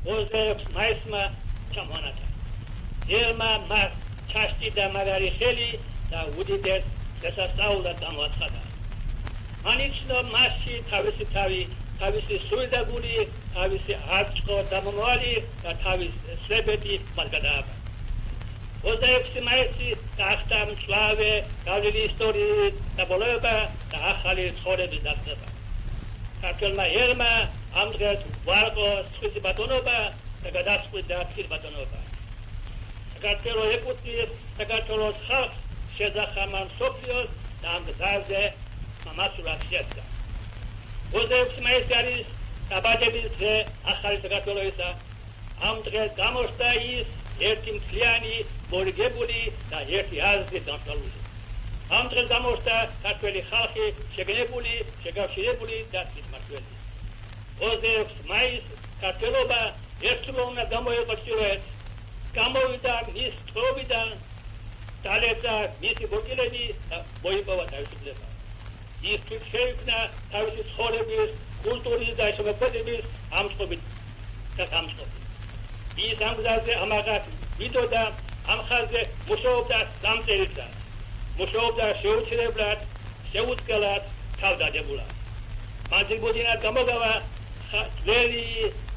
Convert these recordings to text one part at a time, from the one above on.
26 მაისმა ჩამონათა. ელმა მას ჩაშტიდა მაგარი ხელი და უდიდეს შესასწავლად გამოაცხადა. ანიშნო მასში თავისი თავი, თავისი სულდაგული, თავისი არწყო დამომავალი და თავის სვებეთი მას გადააბა. 26 მაისი გახდა მწვავე გავლილი ისტორიის დაბოლოება და ახალი ცხოვრების დასწრება. ქართველმა ერმა ამ დღეს ვარყო სხვისი ბატონობა და გადასყვიდა თირბატონობა. საქართველოს ეკუთვნის საქართველოს ხალხს შეძახა მსოფლიოს და ამ გზაზე მასურად შედგა. 26 მაისი არის დაბადების დღე ახალი საქართველოსისა. ამ დღეს გამოჩნდა ის ერთი მთლიანი, მორიგებული და ერთი აზრით დამსხვრელი. ამ დღეს გამოჩნდა ქართველი ხალხი შეგნებული, შეგავშირებული და თვითმართველი. 26 მაისს ქართველობა ერთდროულად გამოეყოჩილეთ. გამოვიდა მის წყობიდან, დალეცა მისი ბოჭილები და მოიპოვა თავისუფლება. ის თვით შეიქმნა თავისი ცხოვრების, კულტურის და შემოქმედების ამწყობით და გამწყობით. ის ამ გზაზე ამაღად მიდოდა, ამ ხაზზე მუშაობდა სამ წელიწადს. მუშაობდა შეუჩერებლად, შეუწყელად, თავდადებულად. მან ძირბოდინად გამოგავა ძველი,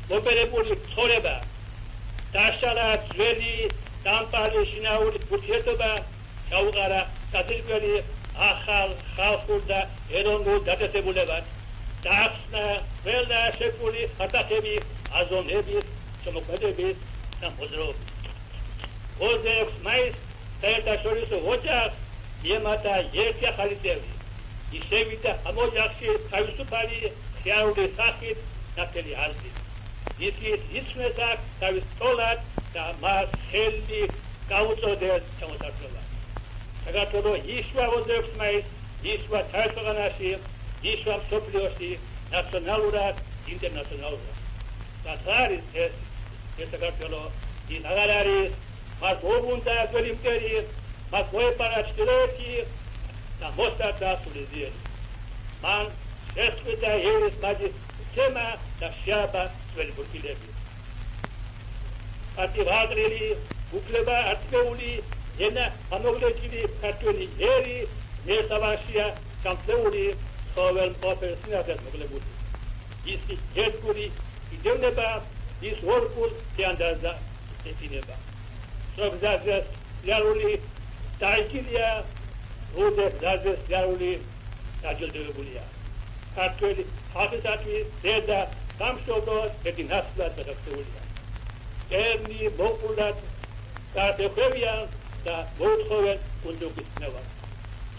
მოპერებული ცხოვრება. დაშალა ძველი, დამპალი შინაური ურთიერთობა, ჩაუყარა საძირკველი ახალ ხალხურ და ეროვნულ დაწესებულებად. დაახსნა ყველა შექმნილი ხარდახები, აზროვნების, შემოქმედების და მოძრაობის. 26 მაისს საერთაშორისო ოჯახს მიემატა ერთი ახალი წევრი. ის შევიდა ამ ოჯახში თავისუფალი ხიარული სახით ნათელი აზრით. ის იცნეს აქ თავის ტოლად და მას ხელი გაუწოდეს ჩამოსახლება. საქართველოს ისვა 26 მაისს, ისვა თავისუფალობაში, ისვა მსოფლიოში, ნაციონალურად, ინტერნაციონალურად. და არის ეს საქართველოს ის აღარ არის, მას მოუგუნდა ძველი იმპერია, მას მოეპარა ჩრდილოეთი და მოსტარდა სულიძიერი. მან შეწყვიტა ერის მაგის თემა და შეაბა ძველი ბურთილები. არტივადრილი, უფლება არტვეული, ენა ამოგლეჭილი ქართველი ერი, მესავაშია გამწეული ყოველ მყოფელ სინათლეს მოგლებული. ის ერთგული იდევნება, ის ორგულ თეანდაზა ეთინება. სროგზაზე სიარული დაიჭირია, როდე გზაზე სიარული დაჯილდოებულია. ქართველი ხალხისათვის დედა სამშობლოს ერთი ნაცვლად გადაქცეულია. ერნი მოყოლად გადახვევიან და მოუთხოვენ კუნძულის ნევა.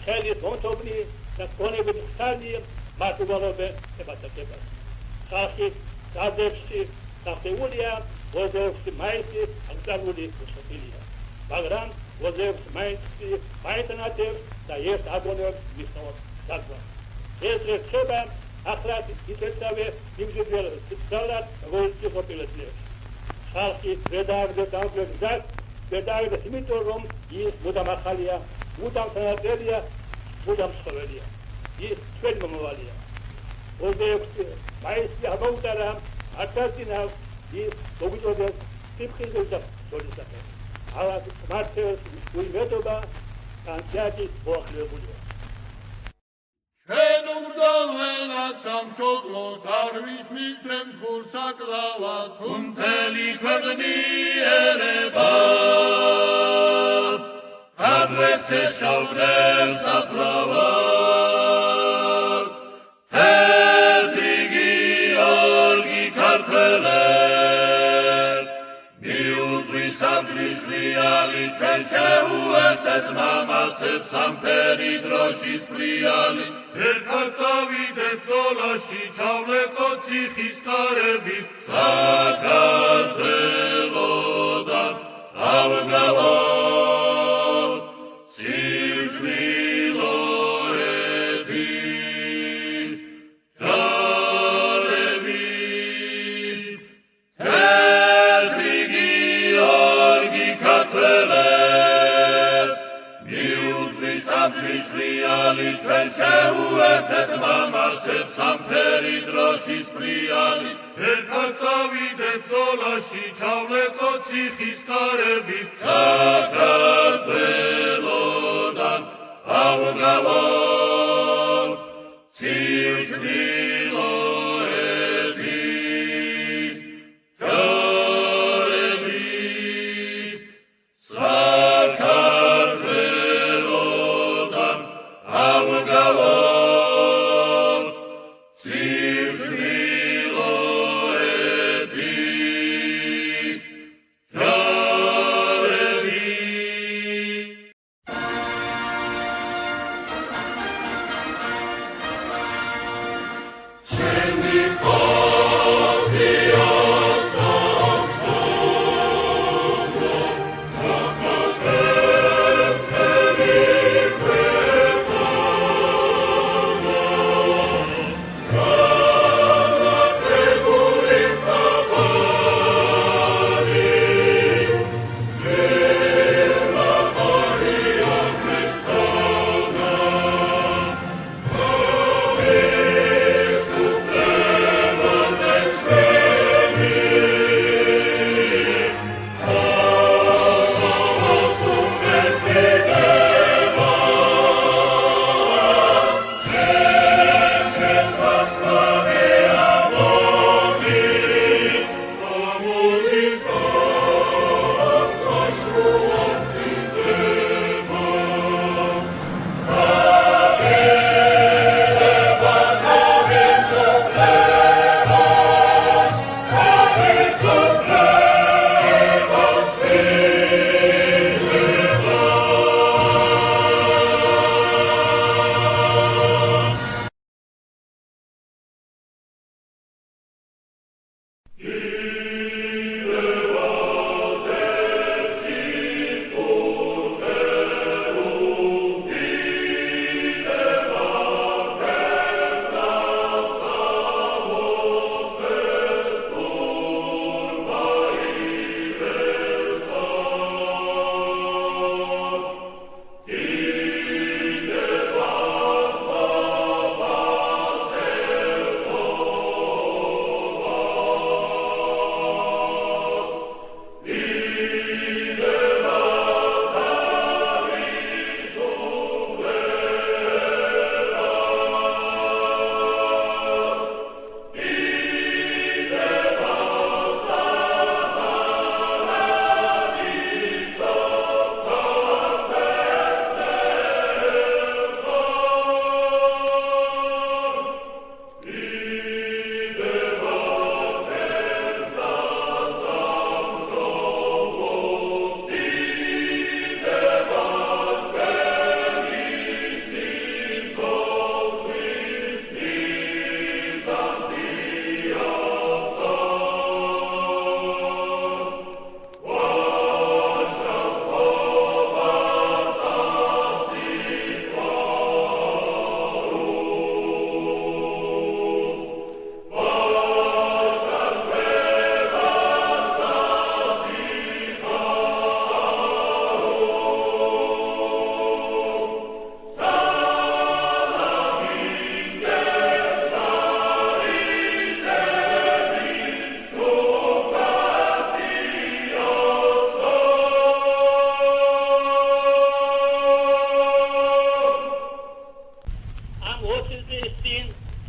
ხელის მომთობნი და კონების ხანი მართულობენ ებატაკებას. ხალხი გაზებში დახეულია 26 მაისის აღწარული უსოფილია. მაგრამ 26 მაისი მაიტანატებს და ერთ აგონებს მისნობს საკვას. ეს რჩება ახლად იწესავე იმჟებელ სიცალად როლი ყოფილებს. ხალხი გადააგდა დავგზავნა გადააგდა იმიტომ რომ ის მუდამ ახალია, მუდამ თანაწერია, მუდამ ცხოვრებია. ის ჩვენი მომავალია. 26 მაისი აღმოუტარა აკაცინავს ის მოგიწოდეს ტიპხილზე და სოლისაკე. ალაგ მარტოს უიმედობა კანციატი მოახლებულია. ჩვენ უმდაველად სამშობლოს არ ვისმიცენ თხულ საკრავად, თუ მთელი ქვეყნი ერება. აგვეც ეშავნებს საკრავად, თეთრი გიორგი ქართველებს, მიუძღვის სამჯიშვლიანი ჩვენ შეუერთეთ მამაცებს სამფერი დროშის პლიალი. ერთად წავიდეთ ბრძოლაში, ჩავლეწოთ ციხის კარები, საქართველოდან ავგავოთ სიჭმილოების ჯარები. თეთრი გიორგი ქართველებს, მიუძღვის სამჯიშვლიანი ჩვენ შეუერთეთ მამაცებს სამფერი დროშის პლიალი. ერთად წავიდეთ ბრძოლაში, ჩავლეწოთ ციხის კარები, საქართველოდან ავგავოთ ცილჩვილოეთის ჯარები, საქართველოდან ავგავოთ ცილჩვილოეთის ჯარები.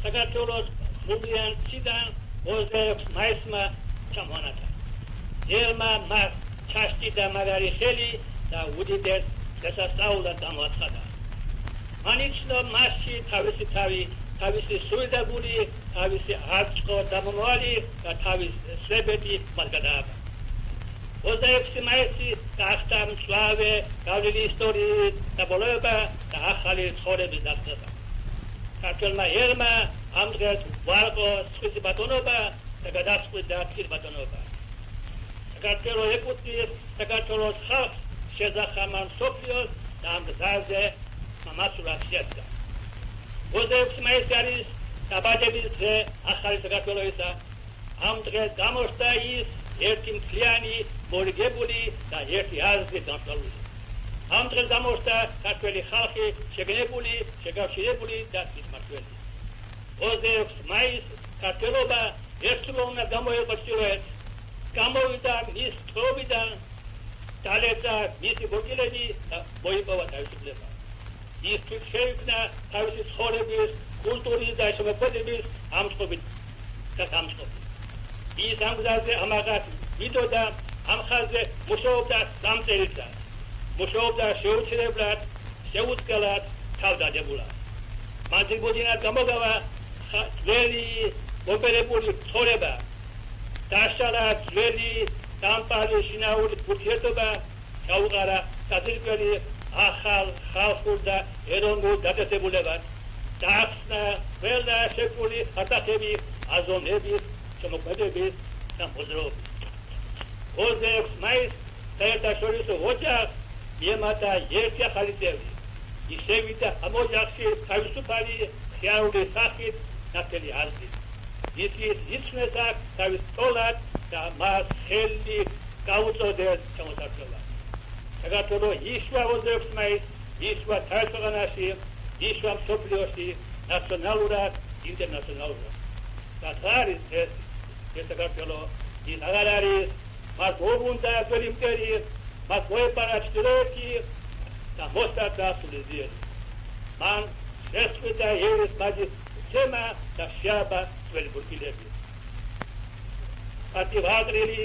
საქართველოს მულიანციდან 26 მაისმა ჩამოანათა. ელმა მას ჩაშტიდა მაგარი ხელი და უდიდეს დასასწაულად გამოაცხადა. მან მასში თავისი თავი, თავისი სულიდაგული, თავისი არჩყო დამომავალი და თავის სვებეთი მას გადააბა. 26 მაისი გახდა მწვავე გავლილი ისტორიის დაბოლოება და ახალი ცხოვრების დასწრება. ქართველმა ერმა ამ დღეს უარყო სხვისი ბატონობა და გადაწყვიტა ქირბატონობა. საქართველოს ეკუთვნის საქართველოს ხალხს შეზახამა მსოფლიოს და ამ გზაზე მამასურად შედგა. 26 მაისი არის დაბადების დღე ახალი საქართველოისა. ამ დღეს გამოჩნდა ის ერთი მთლიანი, მორიგებული და ერთი აზრით დამსწრებული. ამ დღეს გამოჩნდა ქართველი ხალხი შეგნებული, შეგავშირებული და სისმართველი. 26 მაისს ქართველობა ერთლოვნა გამოიყო ჩრდილოეთ, გამოვიდა მის თხრობიდან, დალეცა მისი ბოჭილები და მოიპოვა თავისუფლება. ის თვით შეიქმნა თავისი ცხოვრების, კულტურის და შემოქმედების ამწყობით და დამწყობით. ის ამ გზაზე ამაღად იდოდა, ამ ხაზზე მუშაობდა 3 წელიწად. მუშაობდა შეუცვლებლად, შეუცვლად, თავდადებულად. მან ძირბუდინად გამოგავა ძველი მოპერებული ცხოვრება, დაშალა ძველი დამპალი შინაური ურთიერთობა, გაუყარა საძირკველი ახალ ხალხურ და ეროვნულ დაწესებულებად, დაახსნა ყველა შექმნილი ხარდახები, აზროვნების, შემოქმედების და მოძრაობის. 26 მაისს საერთაშორისო ოჯახს მიემატა ერთი ახალი წევრი. ის შევიდა ამ ოჯახში თავისუფალი ხიარული სახით ნათელი აზრით. ის იცნეს აქ თავის ტოლად და მას ხელი გაუწოდეს შემოსარჩევად. საქართველოს იშვა 26 მაისს, იშვა თავისუფალობაში, იშვა მსოფლიოში, ნაციონალურად, ინტერნაციონალურად. და არის ეს საქართველოს ის აღარ არის, მას მოუბრუნდა ძველი იმპერია, მას მოეპარა ჩრდილოეთი და მოსტარდა სულიძიერი. მან შესწყვიტა ევროპის მაგის თემა და შეაბა ძველი ბურგილები. პატივადრელი,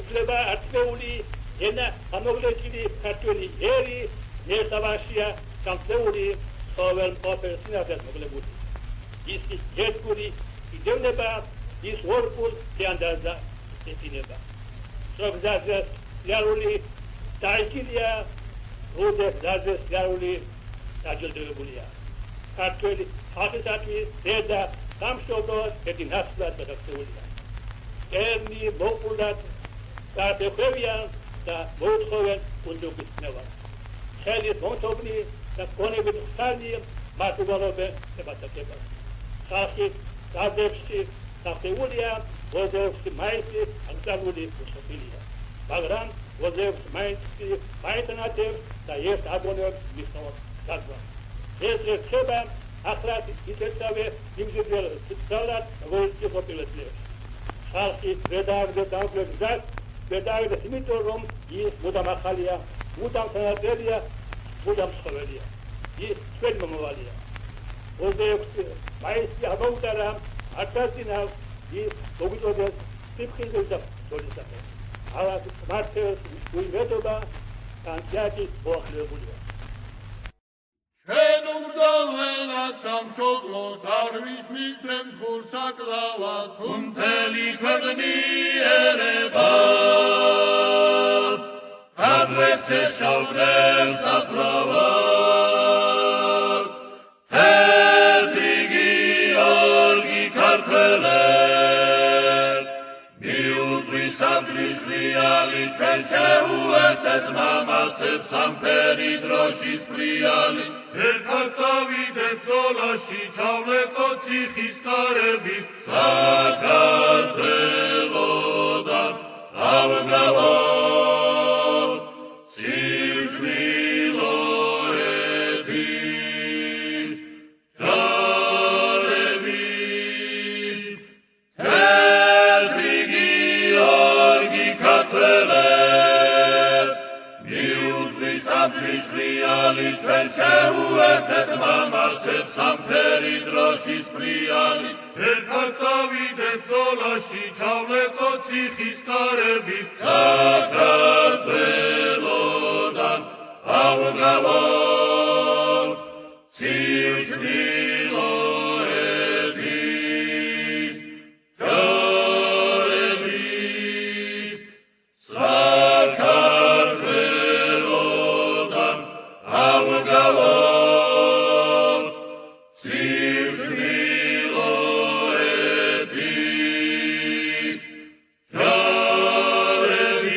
უფლება ართმეული, ენა ამოგლეჭილი ქართველი ერი, ნესავაშია სამწეული, ყოველ მყოფელს ნადას მოგლებული. ის ერთგული იდევნება, ის ორგულ თეანდაზა ეთინება. სროგზაზე სიარული დაიჭირია, როდესაც ზაზე სიარული დაჯილდოებულია. ქართველი ხალხისათვის დედა სამშობლოს ერთი ნაცვლად გადაწყვეტილია. ერნი მოყოლად გადახვევიან და მოთხოვენ კუნძულის ნევას. ხელის მომთობნი და კონებით ხანი მათ უგალობენ sebatakepas. ხალხი გადებში საფეულია 26 მაისი აღწეული უსოფილია. მაგრამ 26 მაისი მაიტანატებს და ერთ აბონებს მისწავთ დაგვა. ეს ხება ახლად ისეთავე იმზეძელ ცალად როიცი ყოფილეთლებს. ხალხი გადააგდა დამფლებს გადააგდა იმიტომ რომ ის მუდამ ახალია, მუდამ თანაწერია, მუდამ ცხოველია. ის ჩვენი მომავალია. 26 მაისი ამოუტარა არტაზინა ის მოგიწოდეს სიფხილზე და სოლისაფე. ალას მართლაც უიმედობა კანჭაჭი მოახლებულია. ჩვენ უმდაველად სამშობლოს არ ვისმიცენ ფულს აკრავად, თუ მთელი ქვეყნიერებად, აგრეთვე შავდრებს აკრავად, თეთრი გიორგი ქართველებს, მიუძღვის ამჯიშლიანი ჩვენ შეუერთეთ მამაცებს სამფერი დროშის პლიალი. ერთად წავიდეთ ბრძოლაში, ჩავლეწოთ ციხის კარები, საქართველოდან ავგავოთ სიჭმილოეთის ჯარები. თეთრი გიორგი ქართველებს, მიუძღვის ამჯიშლიანი ჩვენ შეუერთეთ მამაცებს სამფერი დროშის პლიალი. ერთად წავიდეთ ბრძოლაში, ჩავლეწოთ ციხის კარები, საქართველოდან ავგავოთ სიჭმილოეთის ჯარები. საქართველოდან ავგავოთ სიჭმილოეთის ჯარები.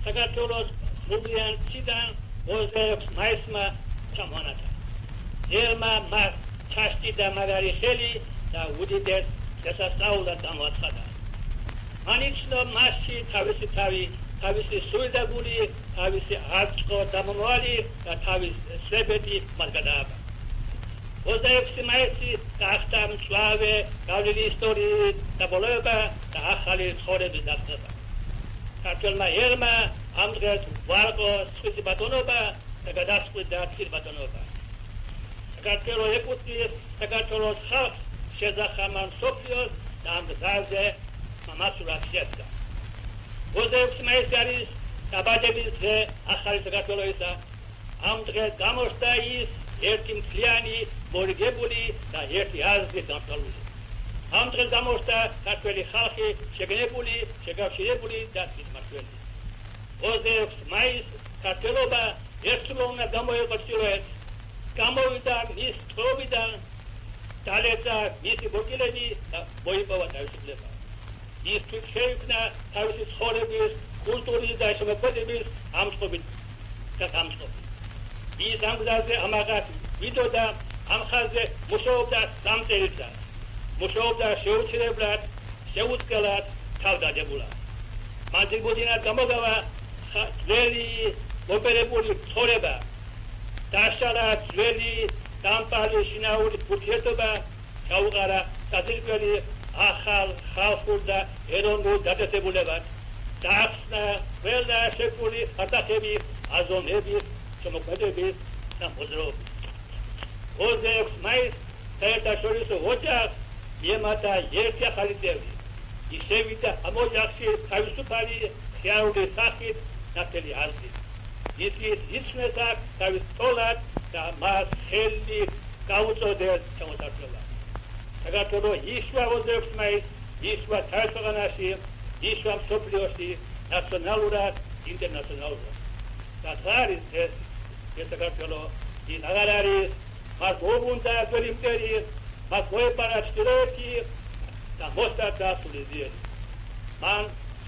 საქართველოს მუვლიან ციდან 26 მაისმა ჩამონათა. ელმა მას ჩაშტიდა მაგარი ხელი და უდიდეს შესასწავლად გამოაცხადა. მანიშნო მასში თავისი თავი, თავისი სულდაგული, თავისი არწყო დამომავალი და თავის სვებეთი მას გადააბა. 26 მაისი გახდა მწვავე გავლილი ისტორიის დაბოლოება და ახალი ცხოვრების დაწყება. ქართველმა ერმა ამ დღეს ვარყო სხვისი ბატონობა და გადასყვიდა თბილ ბატონობა. საქართველოს ეკუთვნის საქართველოს ხალხს შეძახა მსოფლიოს და ამ გზაზე მასურად შედგა. 26 მაისი არის დაბადების დღე ახალი საქართველოისა. ამ დღეს გამოჩნდა ის ერთი მთლიანი, მორიგებული და ერთი აზრით დამსხვრელი. ამ დღეს გამოჩნდა ქართველი ხალხი შეგნებული, შეგავშირებული და თვითმართველი. 26 მაისს ქართველობა ერთდროულად გამოიყო. გამოვიდა მის თხრობიდან, დალეცა მისი ბორკილები და მოიპოვა თავისუფლება. ის თვით შეიქმნა თავისი ცხოვრების, კულტურის და შემოქმედების ამწყობით და გამწყობით. ის ამ გზაზე ამაღაც ვიდოდა, ამ ხაზზე მუშაობდა 3 წელიწად. მუშაობდა შეუცვლებლად, შეუწყელად, თავდადებულად. მან ძირბოდინად გამოგავა ძველი, მოპერებული ცხოვრება. დაშალა ძველი, დამპალი შინაური ურთიერთობა, ჩაუყარა საძირკველი ახალ ხალხურ და ეროვნულ დაწესებულებად. დაახსნა ყველა შექმნილი ხარდახები, აზროვნების, შემოქმედების და მოძრაობის. 26 მაისს საერთაშორისო ოჯახს მიემატა ერთი ახალი წევრი. ის შევიდა ამ ოჯახში თავისუფალი ხიარული სახით ნათელი აზრით. ის იცნეს აქ თავის თოლად და მას ხელი გაუწოდეს შემოსარჩევა. საქართველოს ისვა 26 მაისს, ისვა თავისუფალობაში, ისვა მსოფლიოში, ნაციონალურად, ინტერნაციონალურად. და არის ეს საქართველოს ის აღარ არის, მას მოუგუნდა ძველი იმპერია, მას მოეპარა ჩრდილოეთი და მოსტარდა სულიძიერი. მან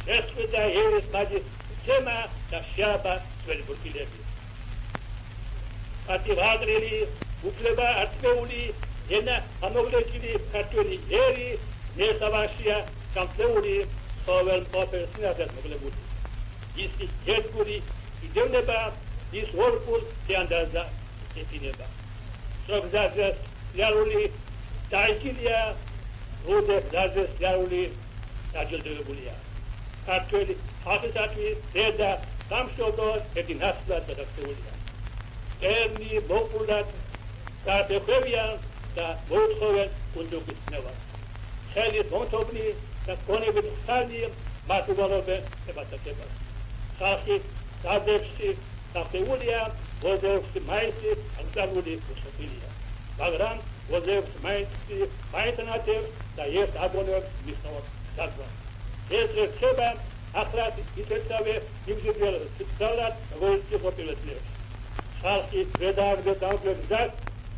შეწყვიტა ერის მაგის თემა და შეაბა ძველი ბურკილები. პატივადრილი, უფლება აწმეული, ენა ამოგლეჭილი ქართველი ერი, ნესავაშია, სამწეული, ყოველ მყოფელს ნადას მოგლებული. ის ერთგული იდევნება, ის ორგულ თეანდაზა ეფინება. სროგზაზე სიარული დაიჭილია, როდე გზაზე სიარული დაჯილდოებულია. ქართველი ხალხისათვის დედა სამშობლოს ერთი ნაცვლად გადაქცეულია. ერნი მოყოლად გადახვევიან და მოუთხოვენ კუნძულის ნევას. ხელის მომთობნი და გონებით ხალი მათ უბრალობენ ებატაკებას. ხალხი გაზებში დახეულია 26 მაისი აღწარული უსოფილია. მაგრამ 26 მაისი მაინტანატებს და ერთ აბონებს მისნავს დაგვა. ეს რჩება ახლად იწევდა იმჟებელ სიცალად როგორც ყოფილიყო. ხალხი გადააგდა დამკლებს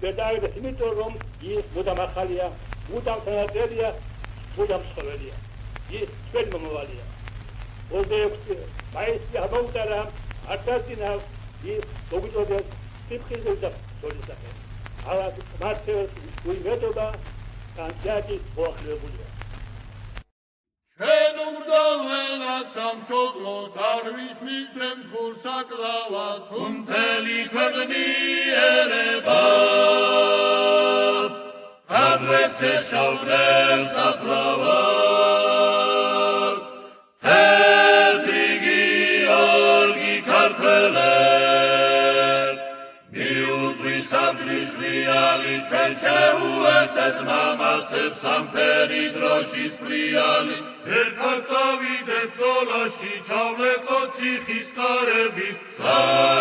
გადააგდა იმიტომ რომ ის მუდამ ახალია, მუდამ თანაწერია, მუდამ ცხოვრებია. ის თქვენ მომავალია. 26 მაისი ამოუტარა არტაზინავს ის მოგიწოდეს სიფხილზე და სოლისახე. ალათ მართლაც უიმედობა კანციატი მოახლებულია. ჩვენ უმდაველად სამშობლოს არ ვისმიცენ გულ საკრავად, თუ მთელი ქვეყნიერება აგრეთ შეშავდნენ საკრავად. თეთრი გიორგი ქართველებს მიუძღვის სამჯიშვლიანი, ჩვენ შეუერთეთ მამაცებს სამფერი დროშის პლიალი. ერთად წავიდეთ ბრძოლაში, ჩავლეწოთ ციხის კარები, საქართველოდან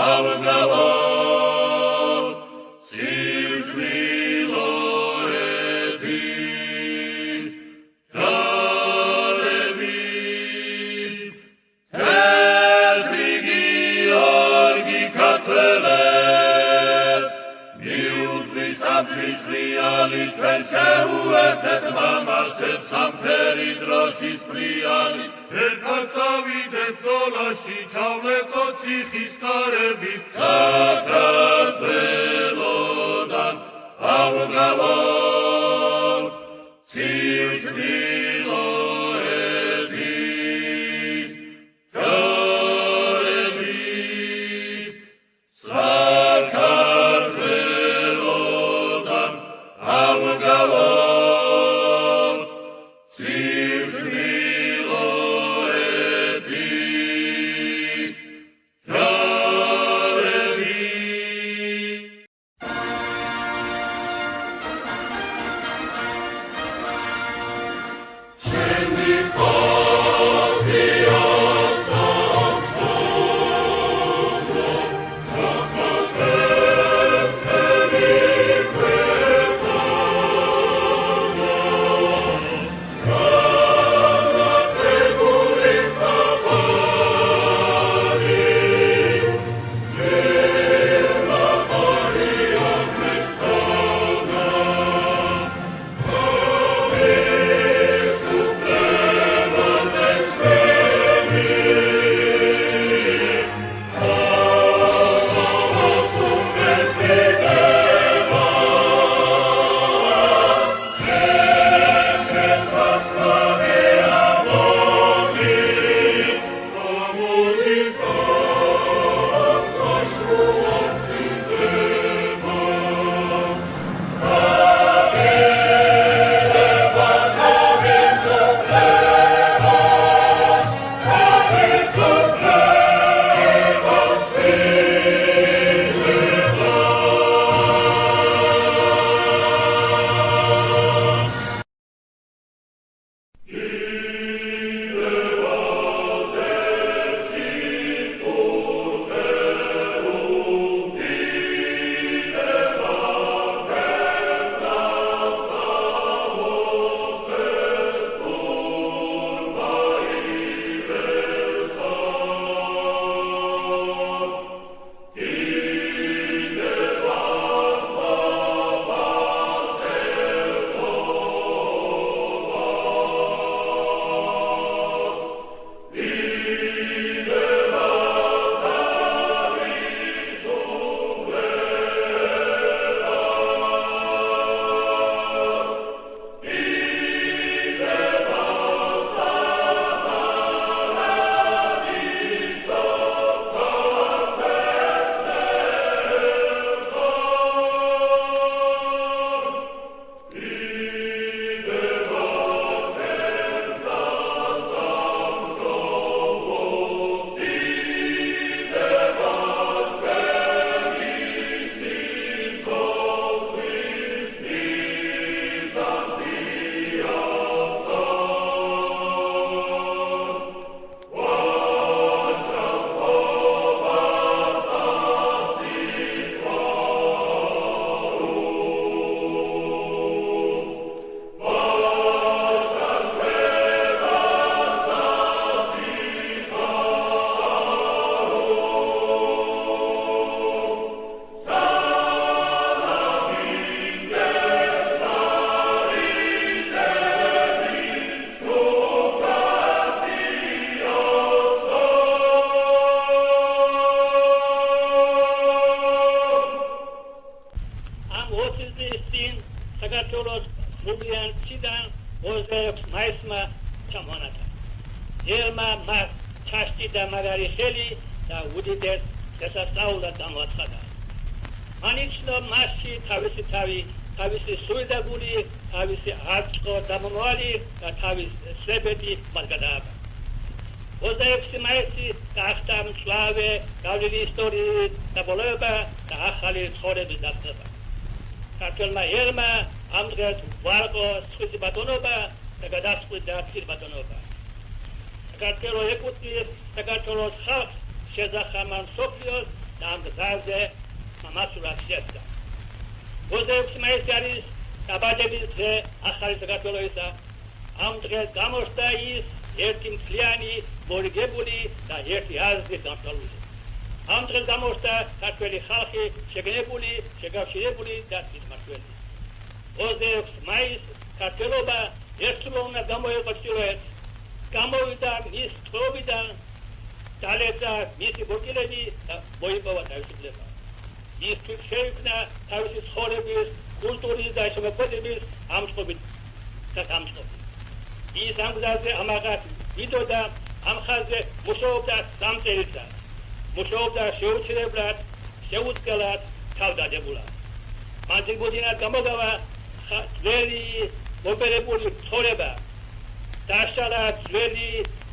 ავგავოთ სიჭმილოების ჯარები. თეთრი გიორგი ქართველებს მიუძღვის სამჯიშვლიანი, ჩვენ შევუერთეთ მამაცებს სამფერი დროშის პრიანი ერთად წავიდეთ ბრძოლაში ჩავლეწოთ ციხის კარები საქართველოდან ავუგავოთ ჩრდილოეთის ჯარები საქართველოდან ავუგავოთ ჩრდილოეთის ჯარები საქართველოს მუგიანციდან 26 მაისმა ჩამონათა. ელმა მას ჩაშტიდა მაგარი ხელი და უდიდეს შესასწავლად დამოაცხადა. მანიშნო მასში თავისი თავი, თავისი სულდაგური, თავისი არწყო დამომავალი და თავისი სებეთი მას გადააბა. 26 მაისი გახდა მწვავე გავლილი ისტორიის დაბოლოება და ახალი ცხოვრების დასწრება. ქართველმა ერმა ამ დღეს ვარყო სხვისი ბატონობა და გადასწყვიტა თირბატონობა. საქართველოს ეკუთვნის საქართველოს ხალხს შეძახა მსოფლიოს და ამ გზაზე მამაცურად შეხვდა. 26 მაისი არის დაბადების დღე ახალი საქართველოსისა. ამ დღეს გამოჩნდა ის ერთი მთლიანი, მორიგებული და ერთი აზრით დამცავი. ამ დღეს გამოჩნდა ქართველი ხალხი შეგნებული, შეგავშირებული და თვითმართველი. 26 მაისს ქართველობა ერთდროულად გამოიყო ჩრდილოეთს, გამოვიდა მის თხრობიდან, დალეცა მისი ბოჭილები და მოიპოვა თავისუფლება. ის თვით შეიქმნა თავისი ცხოვრების, კულტურის და შემოქმედების ამწყობით და დამწყობით. ის ამ გზაზე ამაღად იდოდა, ამ ხაზზე მუშაობდა 3 წელიწად. მუშაობდა შეუჩერებლად, შეუწყელად, თავდადებულად. მან ძირბუდინად გამოგავა ძველი მოპერებული ცხოვრება, დაშალა ძველი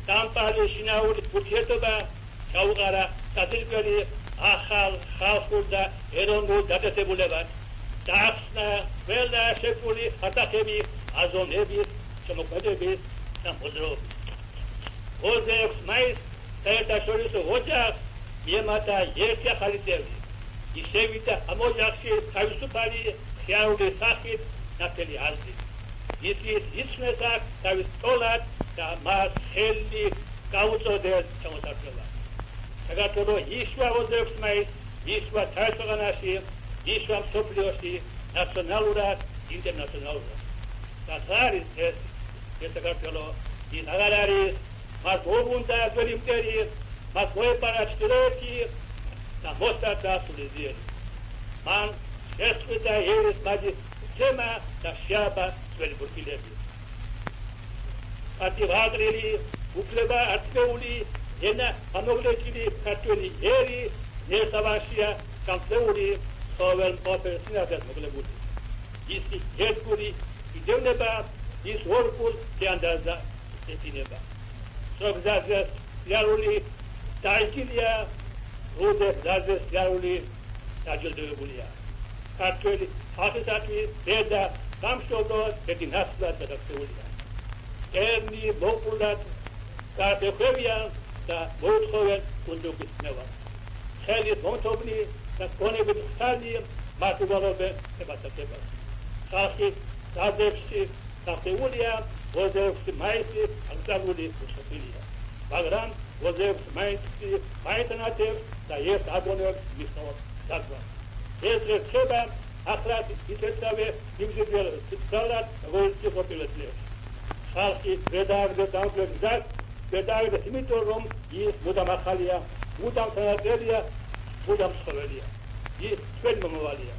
დამპალი შინაური ურთიერთობა, ჩაუყარა საძირკველი ახალ ხალხურ და ეროვნულ დაწესებულებად, დაახსნა ყველა შექმნილი ხატახები, აზროვნების, შემოქმედების და მოძრაობის. 26 მაისს საერთაშორისო ოჯახს მიემატა ერთი ახალი წევრი. ის შევიდა ამ ოჯახში თავისუფალი ხიარული სახით ნათელი აზრით. ის იცნეს აქ თავის ტოლად და მას ხელი გაუწოდეს ჩამოსახლება. საქართველოს ისვა 26 მაისს, ისვა თავისუფალობაში, ისვა მსოფლიოში, ნაციონალურად, ინტერნაციონალურად. და არის ეს საქართველოს ის აღარ არის, მას მოუგუნდა ძველი იმპერია, მას მოეპარა ჩრდილოეთი და მოსტარდა სულიძიერი. მან შეწყვიტა ერის მაგის თემა და შეაბა ძველი ბურთილები. პატივაღრილი, უფლება აწეული, ენა ამოგლეჭილი ქართველი ერი, ნესავაშია გამწეული, ყოველ მყოფელ სინათლეს მოგლებული. ისი ერთგული იდევნება, ის ორგულ თეანდაზა ეთინება. სროგზაზე სიარული დაიჭილია, როზე გზაზე სიარული დაჯილდოებულია. ქართველი ხალხისათვის დედა გამშობლად ერთი ნაცვლად გადაქცეულია. ერნი მოყოლად გადახვევიან და მოუთხოვენ კუნძულის ნევა. ხელის მომთობნი და გონებით ხალი მათ უგალობენ ებასაკებას. ხალხი გზებში დაქცეულია, 26 მაისის აღწეული უსოფილია. მაგრამ 26 მაისი მაინტანატებს და ერთ აბონებს მისნობს დაგვა. ეს რჩება ახლად იწესავე იმზეძელ ცალად როგორც ყოფილეთლებს. ხალხი გადააგდა დამკლებს გზას, გადააგდა იმიტომ რომ ის მუდამ ახალია, მუდამ თანაწერია, მუდამ ცხოველია. ის თქვენი მომავალია.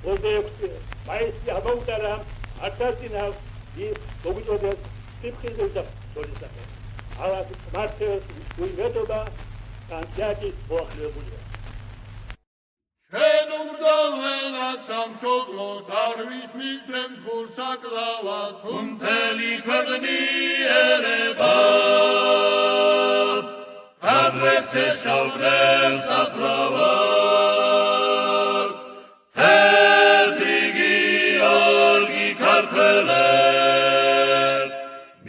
26 მაისი ამოუტარა ათასინავს ის მოგვიწოდეს სიფხილზე და სოლისაკე. ალას მართლაც უიმედობა განსაკუთრებით მოახლებულია. ჩვენ უმდაველად სამშობლოს არ ვისმიცენ ფულ საკრავად, თუ მთელი ქვეყნიერება აგრეთ შეშავნებს საკრავად. თეთრი გიორგი ქართველებს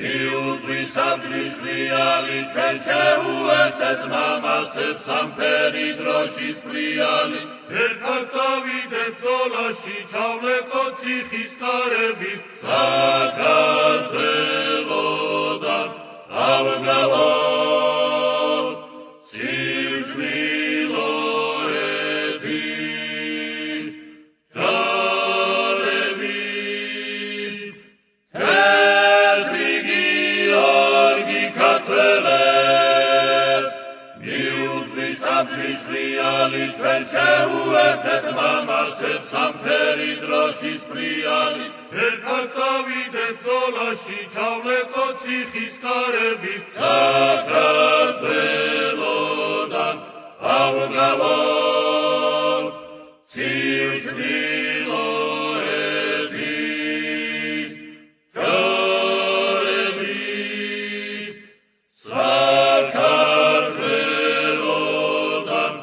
მიუძღვის სამჯიშვლიანი, ჩვენ შეუერთეთ მამაცებს სამფერი დროშის პლიალი. ერთად წავიდეთ ბრძოლაში, ჩავლეთოთ ციხის კარები, საქართველოდან ავგავოთ სიჭმილოების ჯარები. თეთრი გიორგი ქართველებს მიუძღვის სამჯიშვლიანი, ჩვენ შეუერთეთ მამაცებს სამფერი დროშის პლიალი. ერთად წავიდეთ ბრძოლაში, ჩავლეთოთ ციხის კარები, საქართველოდან ავგავოთ სიჭმილოების ჯარები. საქართველოდან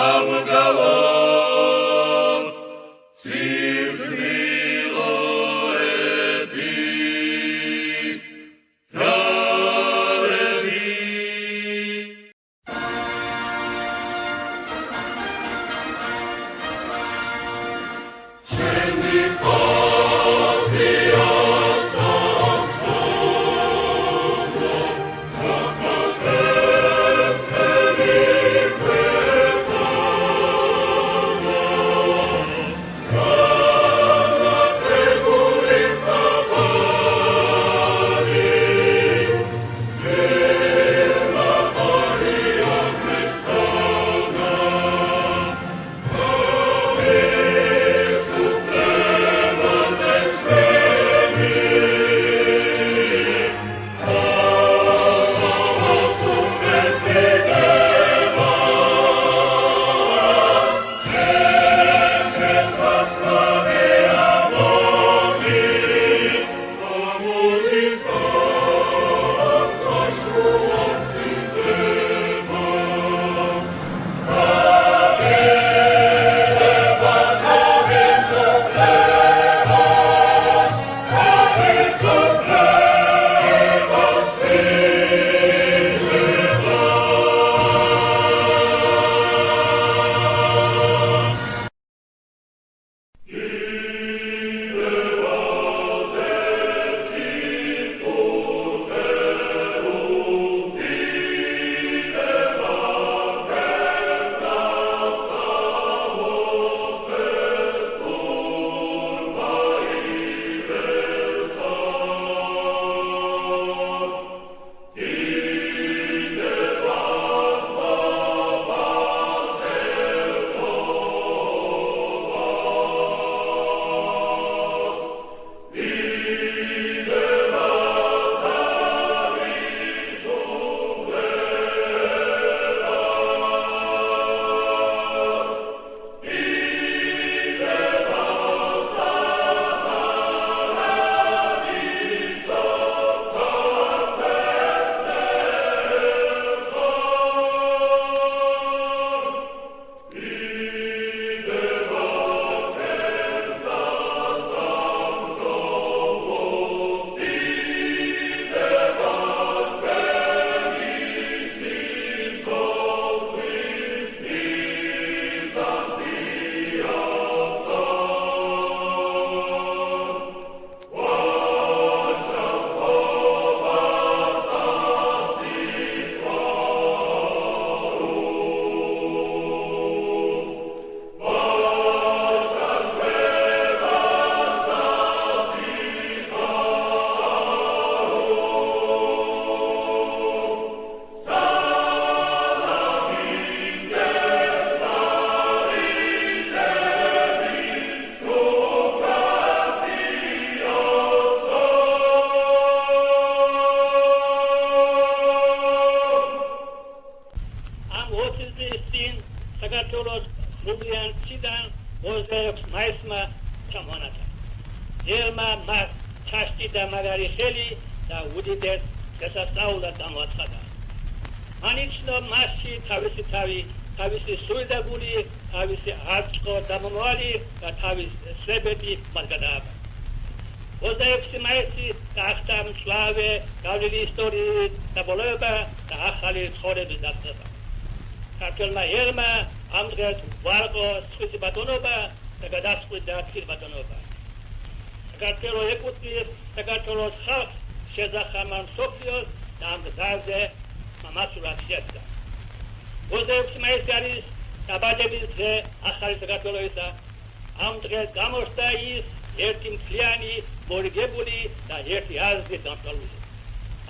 ავგავოთ სიჭმილოების ჯარები. საქართველოს სრულიან ციდან 26 მაისმა ჩამოანათა. ელმა მას ჩაშტიდა მაგარი ხელი და უდიდეს შესასწავლად გამოაცხადა. ანიშნო მასში თავისი თავი, თავისი სულიდაგული, თავისი არწყო დამომავალი და თავის სვებები მას გადააბა. 26 მაისი გახდა მწვავე გავლილი ისტორიის დაბოლოება და ახალი ცხოვრების დაწყება. ქართველმა ერმა ამ დღეს ვარყო სხვისი ბატონობა და გადასყვიდა ხილბატონობა. საქართველოს ეკუთვნის საქართველოს ხალხს შეძახა მან მსოფლიოს და ამ გზაზე მასულად შედგა. 26 მაისი არის დაბადების დღე ახალი საქართველოისა. ამ დღეს გამოჩნდა ის ერთი მთლიანი, მორიგებული და ერთი აზრით დამსწრებული.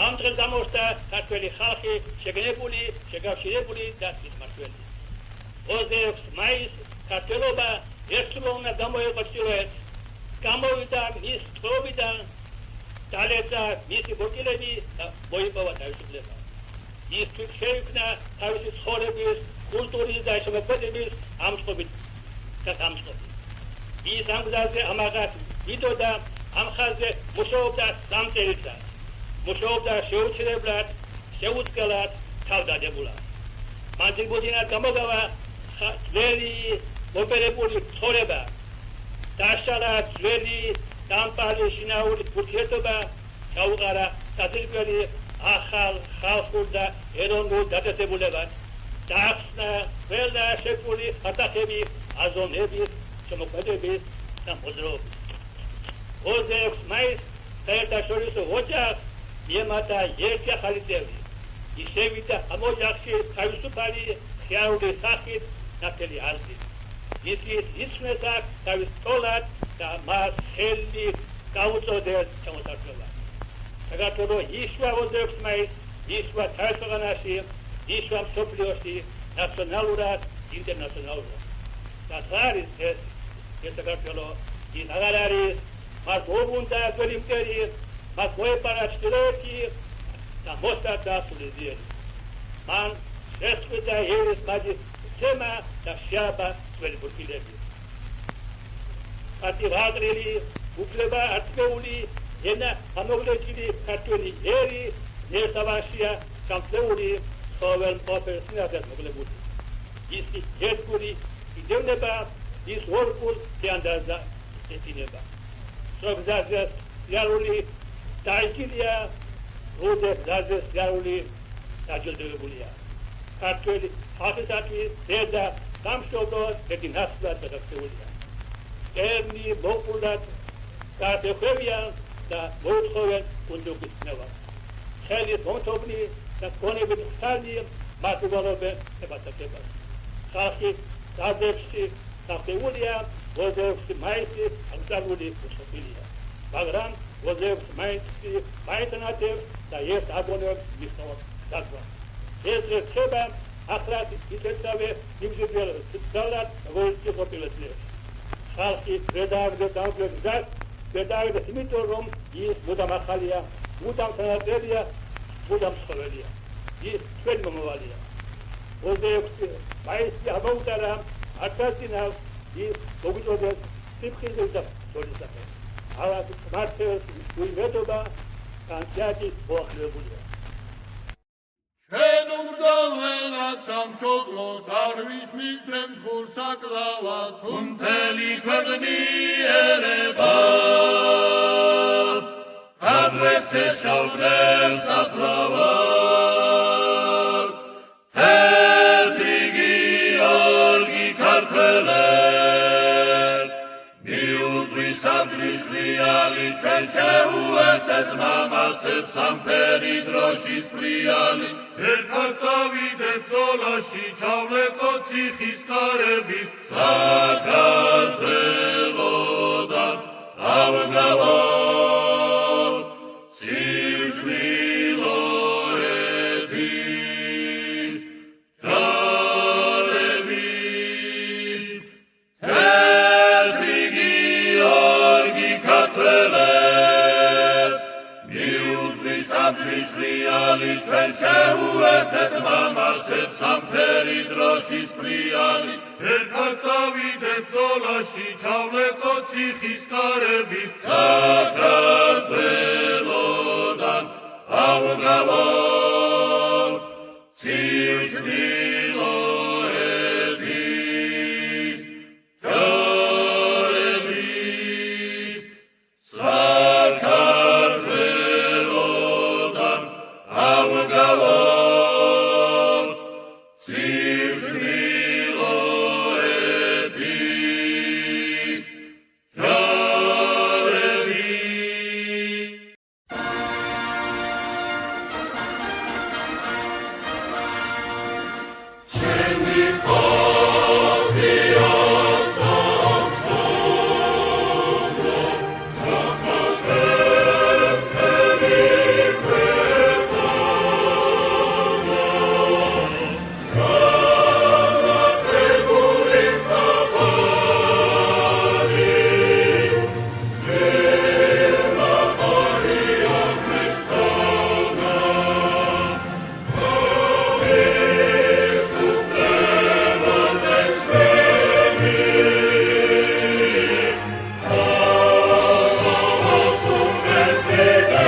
ამ დღეს გამოჩნდა ქართველი ხალხი შეგნებული, შეგავშირებული და სისმართველი. 26 მაისს ქართველობა ერთდროულად გამოიყო ჩრდილოეთს. გამოვიდა მის ტყუილიდან, დალეცა მისი ბოჭილები და მოიპოვა თავისუფლება. ის თვით შეიქმნა თავისი ცხოვრების, კულტურის და შემოქმედების ამწყობით და სამწყობით. ის ამ გზაზე ამაღად იდოდა, ამ ხაზზე მუშაობდა 3 წელიწადს. მუშაობდა შეუჩერებლად, შეუწყელად, თავდადებულად. მან ძირბუდინად გამოგავა ძველი, მოპერებული ცხოვრება. დაშალა ძველი, დამპალი შინაური ურთიერთობა, ჩაუყარა საძირკველი ახალ ხალხურ და ეროვნულ დაწესებულებად. დაახსნა ყველა შექმნილი ხატახები, აზროვნების, შემოქმედების და მოძრაობის. 26 მაისს საერთაშორისო ოჯახს მიემატა ერთი ახალი წევრი. ის შევიდა ამ ოჯახში თავისუფალი ხიარული სახით ნათელი აზრით. ისის იცნესა თავის ტოლად და მას ხელი გაუწოდეს ჩამოსართმელად. საქართველოს ისვა 26 მაისს, ისვა თავისუფალობაში, ისვა მსოფლიოში, ნაციონალურად, ინტერნაციონალურად. და არის ეს საქართველოს ის აღარ არის, მას მოუვუნდა ძველი იმპერია, მას მოეპარა ჩრდილოეთი და მოსდა დასრულებიერი. მან შეწყვიტა ერის მაგის თემა და შეაბა ძველი ბურთილები. პატივაღრილი, უფლება აწმეული, ენა ამოვლეჭილი ქართველი ერი, ნესავაშია სამწეული ყოველ პოპერსნიადად მოკლებული. ისი ერთგული იდევნება, ის ორგულ თეანდაზა ეთინება. სოგზაზეს იარული დაიჭილია, როდე გზაზეს იარული დაჯილდოებულია. ქართველი ხალხისათვის დედა სამშობლოს ერთი ნაცვლად გადაქცეულია. ერნი მოყოლად გადახვევიან და მოუთხოვენ კუნძულის ნევას. ხელის მომთობნი და გონებით ხალხი მათ უგალობენ ებატაკებას. ხალხი გაზებში საფეულია 26 მაისი აღწარული უსოფილია. მაგრამ 26 მაისი მაიტანატებს და ერთ აგონებს მისწავ დაგვა. ეს რჩება ახლად ისეთავე იმჟებელ ცალად როლი ყოფილებს. ხალხი გადააგდა დაგვეგზას, გადააგდა იმიტომ რომ ის მუდამ ახალია, მუდამ თანაწერია, მუდამ ცხოვრელია. ის ჩვენი მომავალია. 26 მაისი ამოუტარა ათასინავს ის მოგიწოდეს სიფხილზე და სოლისახე. ალას მართლაც უიმედობა განცადი მოახლებულია. ჩვენ უმდავრელად სამშობლოს არ ვისმიცენ თხულ საკრავად, თუ მთელი ქვეყნი ერება. აგრეთვე შავკრელ საკრავად, თეთრი გიორგი ქართველებს, მიუძღვის ამჯიშლიანი ჩვენ შეუერთეთ მამაცებს სამფერი დროშის პრიალი. ერთად წავიდეთ ბრძოლაში, ჩავლეწოთ ციხის კარები, საქართველოდან ავგავოთ სიჭმილოეთის ჯარები. თეთრი გიორგი ქართველებს, მიუძღვის ამჯიშლიანი Შვიალი ჩვენ შევუერთეთ მამაცებს სამფერი დროშის პრიალი ერთად წავიდეთ ბრძოლაში ჩავლეწოთ ციხის კარები საქართველოდან ავგავოთ ცივ-ჩრდილოეთის ჯარები საქართველოდან ავგავოთ ცივ-ჩრდილოეთის ჯარები ჩემი ხალხია სამშობლო საქართველოები განათებული თაბარი ზერმაყარია მეთანა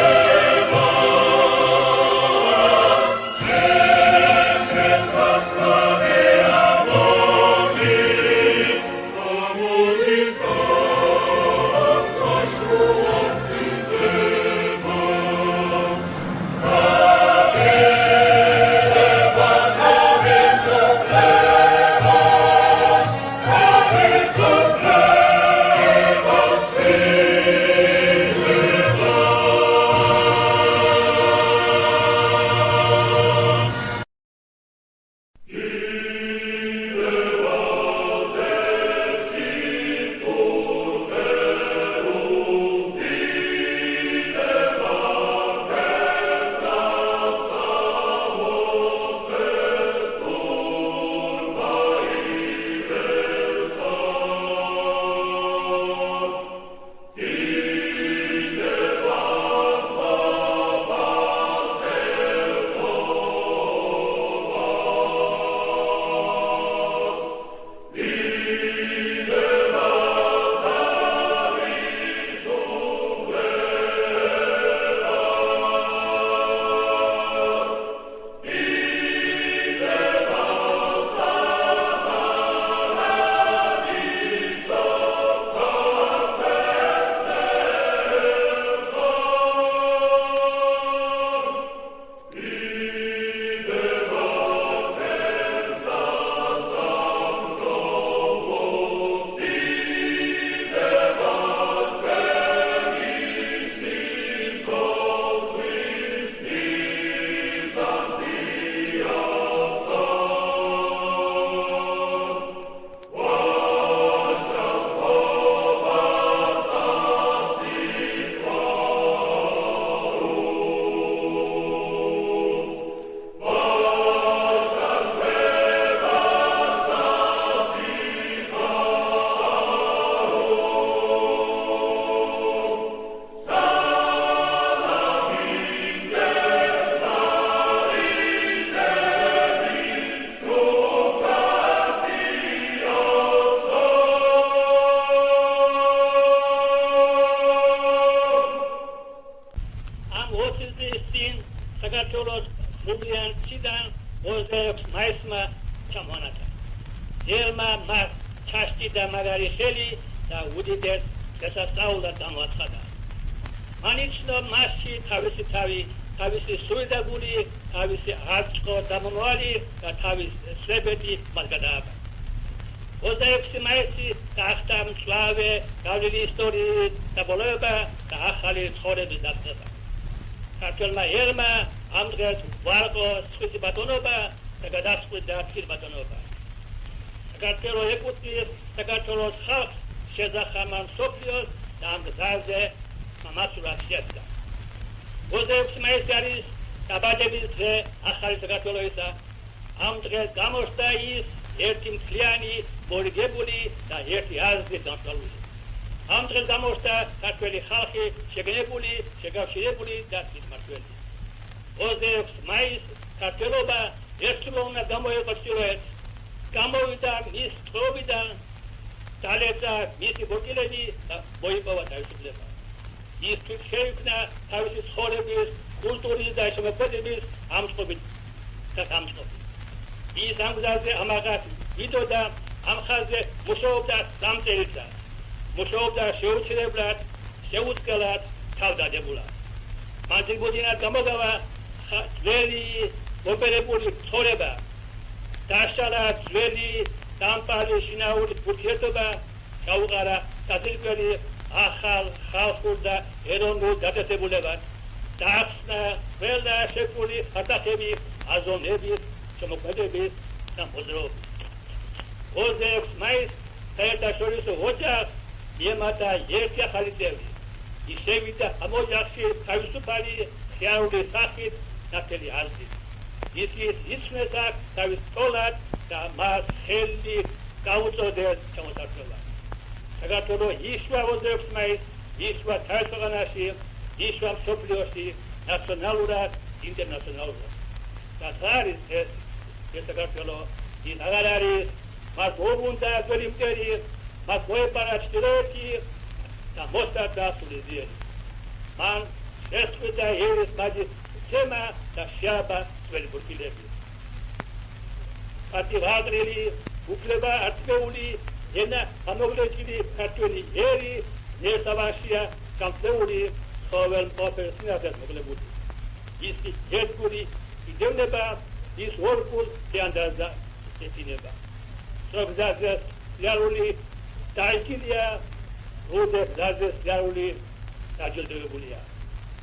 საქართველოს მუგიანციდან 26 მაისმა ჩამონათა. ელმა მას ჩაშტიდა მაგარი ხელი და უდიდეს შესასწავლად გამოაცხადა. მანიშნო მასში თავისი თავი, თავისი სულიდაგული, თავისი არწყო დამომავალი და თავის სრებეთი მას გადააბა. 26 მაისი გახდა მწვავე გავლილი ისტორიის დაბოლოება და ახალი ცხოვრების დაწყება. ქართველმა ერმა ამ დღეს ვარყო სხვისი ბატონობა და გადასყვიდა თბილ ბატონობა. საქართველოს ეკუთვნის საქართველოს ხალხს შეძახამა მსოფლიოს და ამ გზაზე მამაცურად შედგა. 26 მაისი არის დაბადების დღე ახალი საქართველოსისა. ამ დღეს გამოჩნდა ის ერთი მთლიანი, მორიგებული და ერთი აზრით დამსწრებული. ამ დღეს გამოჩნდა ქართველი ხალხი შეგნებული, შეგავშირებული და სისმართველი. 26 მაისს ქართველობა ერთდროულად გამოიყო ჩრდილოეთს, გამოვიდა მის ტყუილიდან, დალეცა მისი ბოჭილები და მოიპოვა თავისუფლება. ის თვით შეიქმნა თავისი ცხოვრების, კულტურის და შემოქმედების ამწყობით და გამწყობით. ის ამ გზაზე ამაღაც იდოდა, ამ ხაზზე მუშაობდა 3 წელიწად. მუშაობდა შეუცვლებლად, შეუწყელად, თავდადებულად. მან ძირბუდინად გამოგავა ძველი მოპერებული ცხოვრება, დაშალა ძველი დამპალი შინაური ურთიერთობა, გაუყარა საძირკველი ახალ ხალხურ და ეროვნულ დაწესებულებად, დაახსნა ყველა შექმნილი ხარდახები, აზროვნების, შემოქმედების და მოძრაობის. 26 მაისს საერთაშორისო ოჯახს მიემატა ერთი ახალი წევრი. ის შევიდა ამ ოჯახში თავისუფალი ხიარული სახით ნათელი აზრით. ის იცნეს აქ თავის ტოლად და მას ხელი გაუწოდეს ჩამოსართმელად. საქართველოს იშვა 26 მაისს, იშვა თავისუფალობაში, იშვა მსოფლიოში, ნაციონალურად, ინტერნაციონალურად. და არის ეს საქართველოს ის აღარ არის, მას მოუნდა ძველი მტერი, მას მოეპარა ჩრდილოეთი და მოსტარდა სულიძიერი. მან შეწყვიტა ერის მაგის თემა და შეაბა ძველი ბურთილები. პატივადრილი, უფლება აწეული, ენა ამოგლეჭილი ქართველი ერი, ნესავაშია გამწეული ყოველ მყოფელს ნაზარ მოგლებული. ის ერთგული იდევნება, ის ორგულ თეანდაზა ეთინება. სროგზაზე სიარული დაიჭილია, როდესაც ზაზე სიარული დაჯილდოებულია.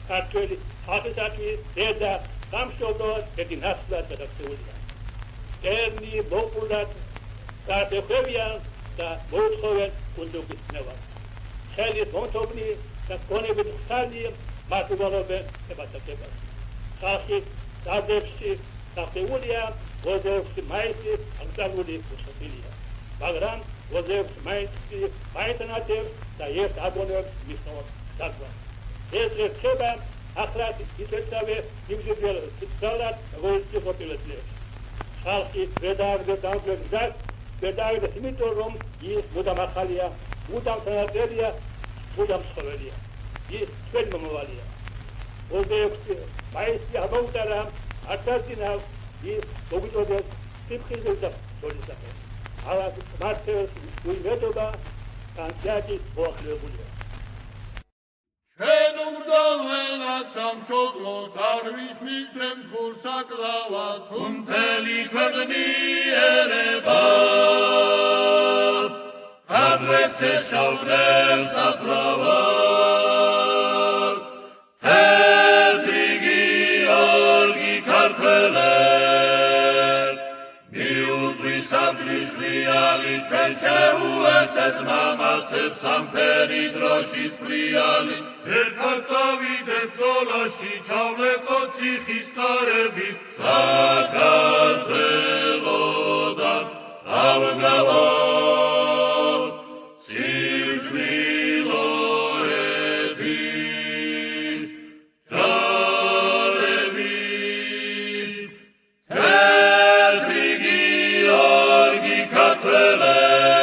ქართველი ხალხისათვის დედა გამშობლად ერთი ნაცვლად გადაქცეულია. ერნი მოყოლად გადახვევიან და მოუთხოვენ კუნძულის ნევას. ხელის მომთობნი და გონებით ხსანი მათ უგალობენ ებათაკებას. ხალხი დადებში დახეულია 26 მაისის აღწეული უსოფილია. მაგრამ 26 მაისი მაიტანატებს და ერთ აგონებს მისნობს დაგვა. ეს რჩება ახლად ისეთავე იმჟებელ ცალად როლი ხოპილეთლებს. ხალხი გადააგდა დამკვირვებლად, გადააგდა იმიტომ რომ ის მუდამ ახალია, მუდამ თანაწერია, მუდამ ცხოველია. ის თქვენ მომავალია. 26 მაისი ამოუტარა ათასინავს ის მოგიწოდეს სიფხილზე და სოლისახე. ალას მართლს უიმედობა განსიაჭი მოახლებულია. ჩვენ უმდაველად სამშობლოს არ ვისმიცენ გულ საკრავად, თუ მთელი ქვეყნიერება გაგვეცე შავკრელ საფრავად. თეთრი გიორგი ქართველებს მიუძღვის სამჯიშვლიანი, ჩვენ შეუერთეთ მამაცებს სამფერი დროშის პრიალი. ერთად წავიდეთ ბრძოლაში, ჩავლეწოთ ციხის კარები, საქართველოდან ავგავოთ სიჭმილოების ჯარები. თეთრი გიორგი ქართველებს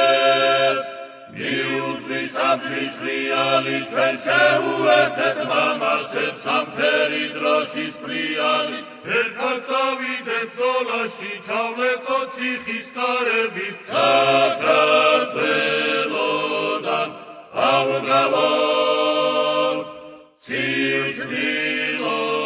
მიუძღვის სამჯიშვლიანი, ჩვენ შეუერთეთ მამაცებს სამფერი დროშის პრიალი. ერთად წავიდეთ ბრძოლაში, ჩავლეწოთ ციხის კარები, საქართველოდან ავგავოთ სიჭმილოების